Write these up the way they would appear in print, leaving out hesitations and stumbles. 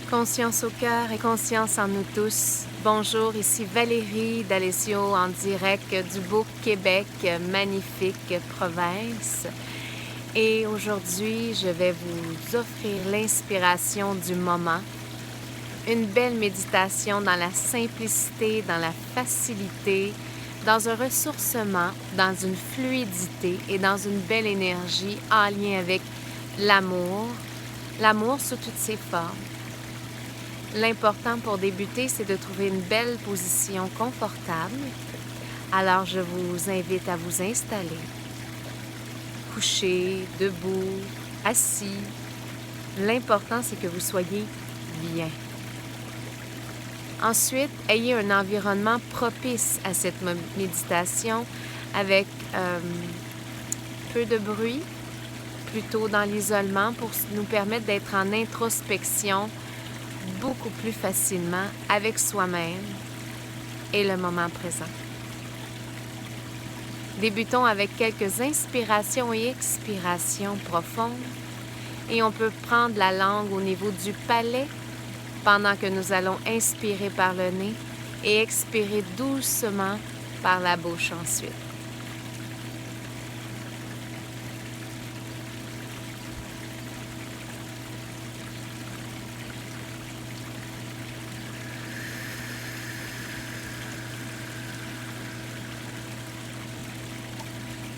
Conscience au cœur et conscience en nous tous. Bonjour, ici Valérie D'Alessio en direct du beau Québec, magnifique province. Et aujourd'hui, je vais vous offrir l'inspiration du moment. Une belle méditation dans la simplicité, dans la facilité, dans un ressourcement, dans une fluidité et dans une belle énergie en lien avec l'amour sous toutes ses formes. L'important pour débuter, c'est de trouver une belle position confortable. Alors, je vous invite à vous installer, couché, debout, assis. L'important, c'est que vous soyez bien. Ensuite, ayez un environnement propice à cette méditation avec peu de bruit, plutôt dans l'isolement pour nous permettre d'être en introspection beaucoup plus facilement avec soi-même et le moment présent. Débutons avec quelques inspirations et expirations profondes et on peut prendre la langue au niveau du palais pendant que nous allons inspirer par le nez et expirer doucement par la bouche ensuite.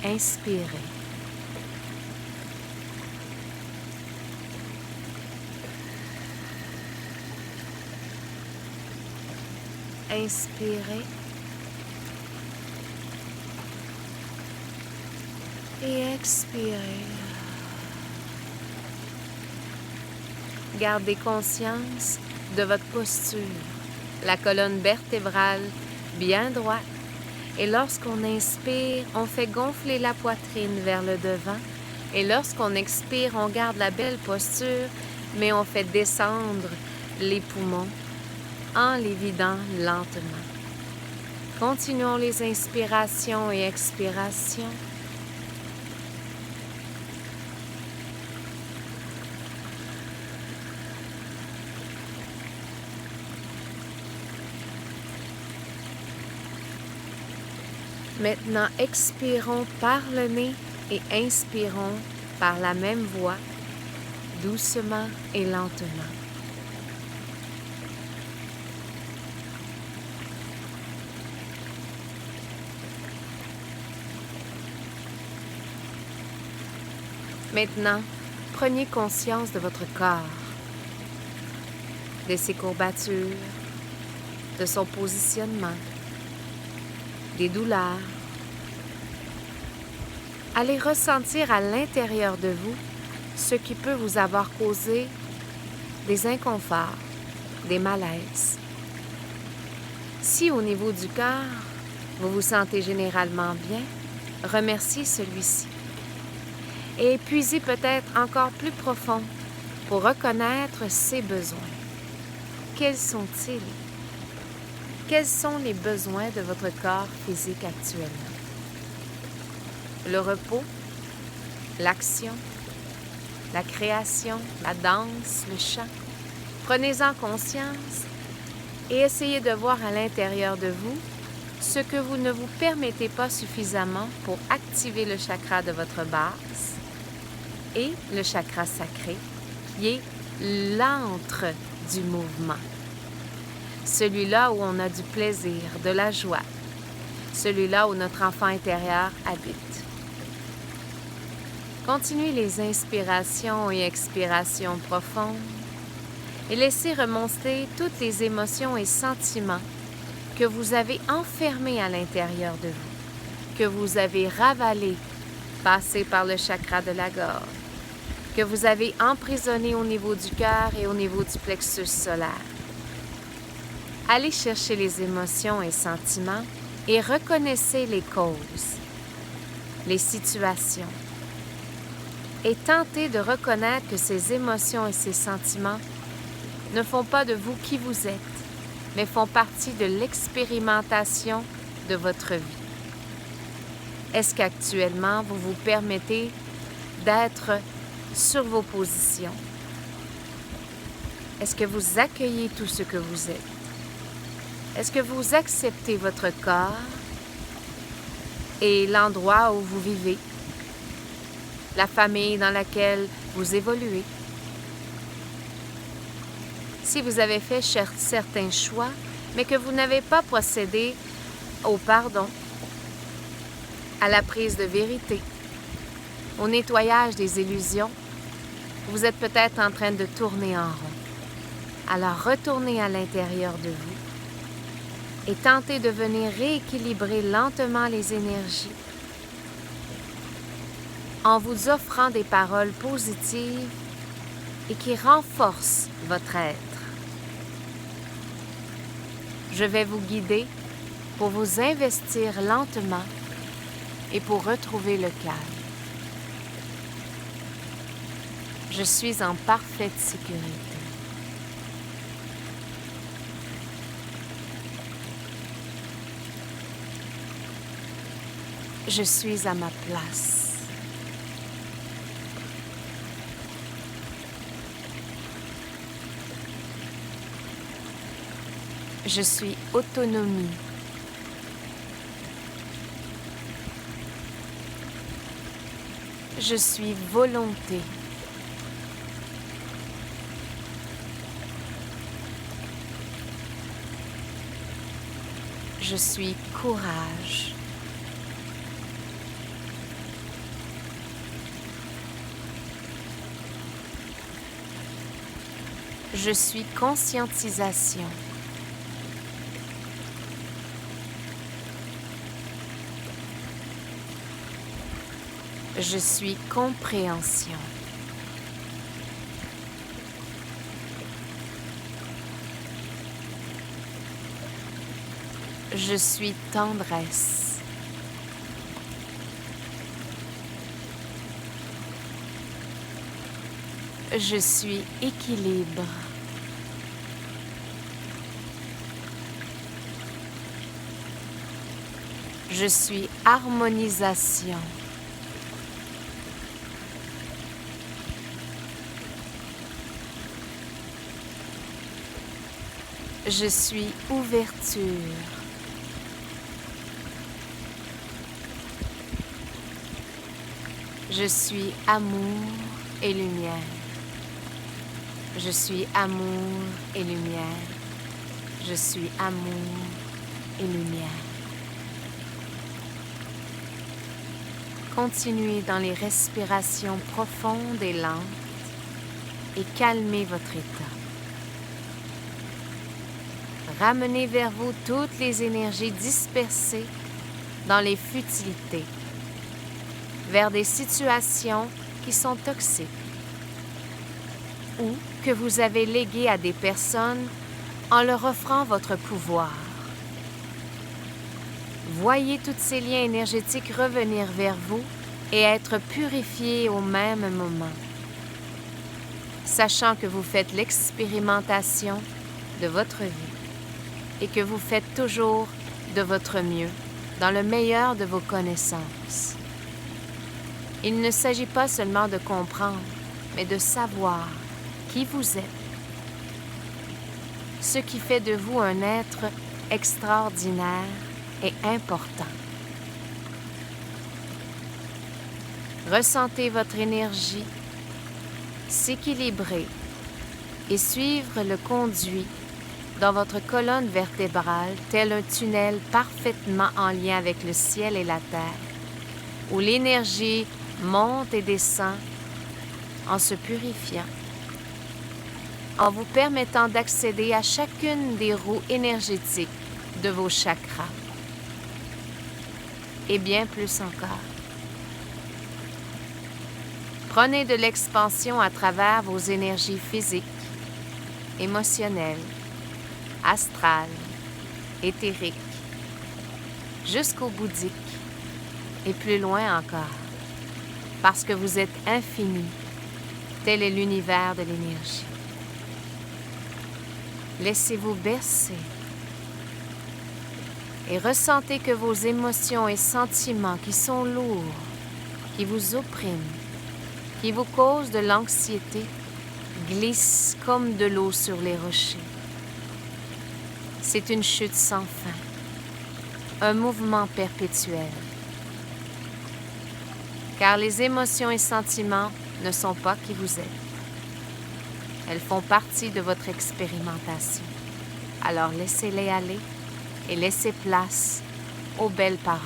Inspirez. Inspirez. Et expirez. Gardez conscience de votre posture, la colonne vertébrale bien droite. Et lorsqu'on inspire, on fait gonfler la poitrine vers le devant. Et lorsqu'on expire, on garde la belle posture, mais on fait descendre les poumons en les vidant lentement. Continuons les inspirations et expirations. Maintenant, expirons par le nez et inspirons par la même voie, doucement et lentement. Maintenant, prenez conscience de votre corps, de ses courbatures, de son positionnement, des douleurs. Allez ressentir à l'intérieur de vous ce qui peut vous avoir causé des inconforts, des malaises. Si au niveau du cœur, vous vous sentez généralement bien, remerciez celui-ci. Et puisez peut-être encore plus profond pour reconnaître ses besoins. Quels sont-ils? Quels sont les besoins de votre corps physique actuellement? Le repos, l'action, la création, la danse, le chant. Prenez-en conscience et essayez de voir à l'intérieur de vous ce que vous ne vous permettez pas suffisamment pour activer le chakra de votre base et le chakra sacré, qui est l'antre du mouvement. Celui-là où on a du plaisir, de la joie. Celui-là où notre enfant intérieur habite. Continuez les inspirations et expirations profondes et laissez remonter toutes les émotions et sentiments que vous avez enfermés à l'intérieur de vous, que vous avez ravalés, passés par le chakra de la gorge, que vous avez emprisonnés au niveau du cœur et au niveau du plexus solaire. Allez chercher les émotions et sentiments et reconnaissez les causes, les situations. Et tentez de reconnaître que ces émotions et ces sentiments ne font pas de vous qui vous êtes, mais font partie de l'expérimentation de votre vie. Est-ce qu'actuellement, vous vous permettez d'être sur vos positions, Est-ce que vous accueillez tout ce que vous êtes? Est-ce que vous acceptez votre corps et l'endroit où vous vivez, la famille dans laquelle vous évoluez? Si vous avez fait certains choix, mais que vous n'avez pas procédé au pardon, à la prise de vérité, au nettoyage des illusions, vous êtes peut-être en train de tourner en rond. Alors retournez à l'intérieur de vous et tentez de venir rééquilibrer lentement les énergies en vous offrant des paroles positives et qui renforcent votre être. Je vais vous guider pour vous investir lentement et pour retrouver le calme. Je suis en parfaite sécurité. Je suis à ma place. Je suis autonomie. Je suis volonté. Je suis courage. Je suis conscientisation. Je suis compréhension. Je suis tendresse. Je suis équilibre. Je suis harmonisation. Je suis ouverture. Je suis amour et lumière. Je suis amour et lumière. Je suis amour et lumière. Continuez dans les respirations profondes et lentes et calmez votre état. Ramenez vers vous toutes les énergies dispersées dans les futilités, vers des situations qui sont toxiques ou que vous avez léguées à des personnes en leur offrant votre pouvoir. Voyez tous ces liens énergétiques revenir vers vous et être purifiés au même moment, sachant que vous faites l'expérimentation de votre vie et que vous faites toujours de votre mieux dans le meilleur de vos connaissances. Il ne s'agit pas seulement de comprendre, mais de savoir qui vous êtes, ce qui fait de vous un être extraordinaire et important. Ressentez votre énergie s'équilibrer et suivre le conduit dans votre colonne vertébrale, tel un tunnel parfaitement en lien avec le ciel et la terre, où l'énergie monte et descend en se purifiant, en vous permettant d'accéder à chacune des roues énergétiques de vos chakras, et bien plus encore. Prenez de l'expansion à travers vos énergies physiques, émotionnelles, astrales, éthériques, jusqu'au bouddhique et plus loin encore, parce que vous êtes infini, tel est l'univers de l'énergie. Laissez-vous bercer et ressentez que vos émotions et sentiments qui sont lourds, qui vous oppriment, qui vous causent de l'anxiété, glisse comme de l'eau sur les rochers. C'est une chute sans fin, un mouvement perpétuel. Car les émotions et sentiments ne sont pas qui vous êtes. Elles font partie de votre expérimentation. Alors laissez-les aller et laissez place aux belles paroles.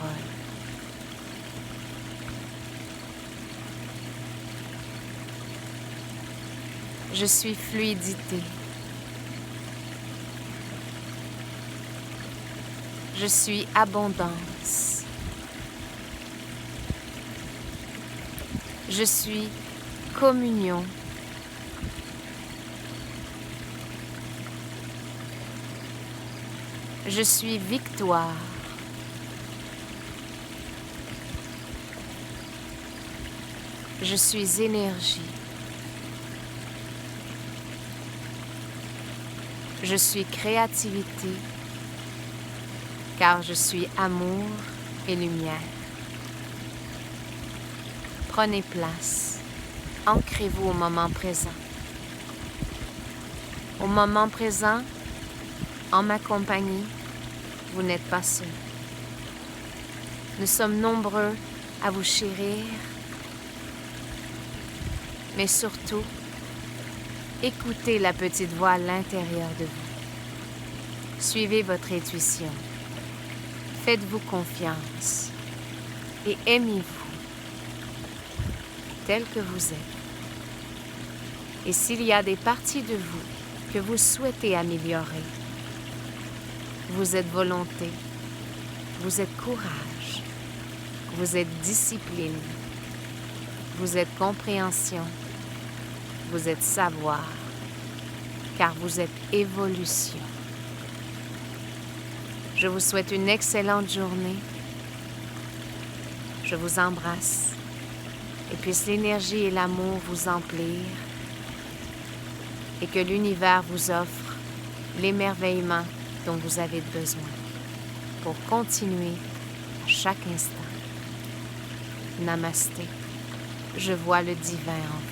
Je suis fluidité. Je suis abondance. Je suis communion. Je suis victoire. Je suis énergie. Je suis créativité, car je suis amour et lumière. Prenez place. Ancrez-vous au moment présent. Au moment présent, en ma compagnie, vous n'êtes pas seul. Nous sommes nombreux à vous chérir, mais surtout, écoutez la petite voix à l'intérieur de vous. Suivez votre intuition. Faites-vous confiance et aimez-vous tel que vous êtes. Et s'il y a des parties de vous que vous souhaitez améliorer, vous êtes volonté, vous êtes courage, vous êtes discipline, vous êtes compréhension, vous êtes savoir, car vous êtes évolution. Je vous souhaite une excellente journée. Je vous embrasse et puisse l'énergie et l'amour vous emplir et que l'univers vous offre l'émerveillement dont vous avez besoin pour continuer à chaque instant. Namasté. Je vois le divin en vous.